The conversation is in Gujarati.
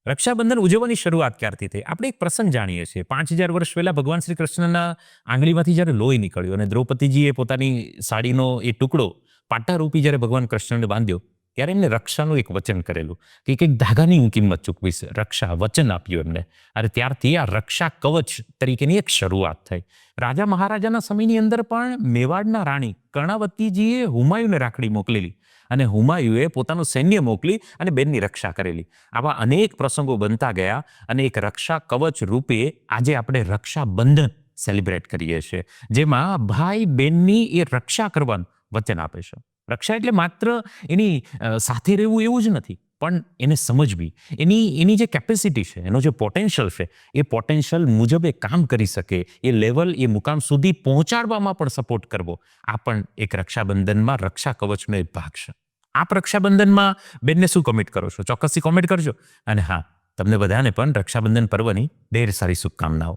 રક્ષાબંધન ઉજવવાની શરૂઆત ક્યારથી થઈ? આપણે એક પ્રસંગ જાણીએ છીએ. 5000 વર્ષ પહેલા ભગવાન શ્રી કૃષ્ણના આંગળીમાંથી જ્યારે લોહી નીકળ્યું અને દ્રૌપદીજીએ પોતાની સાડીનો એ ટુકડો પાટારૂપી જ્યારે ભગવાન કૃષ્ણને બાંધ્યો, ત્યારે એમને રક્ષાનું એક વચન કરેલું કે એક ધાગાની હું કિંમત ચૂકવીશ. રક્ષા વચન આપ્યું એમને. અને ત્યારથી આ રક્ષા કવચ તરીકેની એક શરૂઆત થઈ. રાજા મહારાજાના સમયની અંદર પણ મેવાડના રાણી કર્ણાવતીજીએ હુમાયુને રાખડી મોકલેલી અને હુમાયુએ પોતાનું સૈન્ય મોકલી અને બેનની રક્ષા કરેલી. આવા અનેક પ્રસંગો બનતા ગયા અને એક રક્ષા કવચ રૂપે આજે આપણે રક્ષાબંધન સેલિબ્રેટ કરીએ છીએ, જેમાં ભાઈ બહેનની એ રક્ષા કરવાનું વચન આપે છે. રક્ષા એટલે માત્ર એની સાથે રહેવું એવું જ નથી, પણ એને સમજવી, એની જે કેપેસિટી છે, એનો જે પોટેન્શિયલ છે, એ પોટેન્શિયલ મુજબ એ કામ કરી શકે, એ લેવલ, એ મુકામ સુધી પહોંચાડવામાં પણ સપોર્ટ કરવો, આ પણ એક રક્ષાબંધનમાં રક્ષા કવચનો એક ભાગ છે. આપ રક્ષાબંધનમાં બેનને શું કમિટ કરો છો? ચોક્કસથી કોમેન્ટ કરજો. અને હા, તમને બધાને પણ રક્ષાબંધન પર્વની ઢેર સારી શુભકામનાઓ.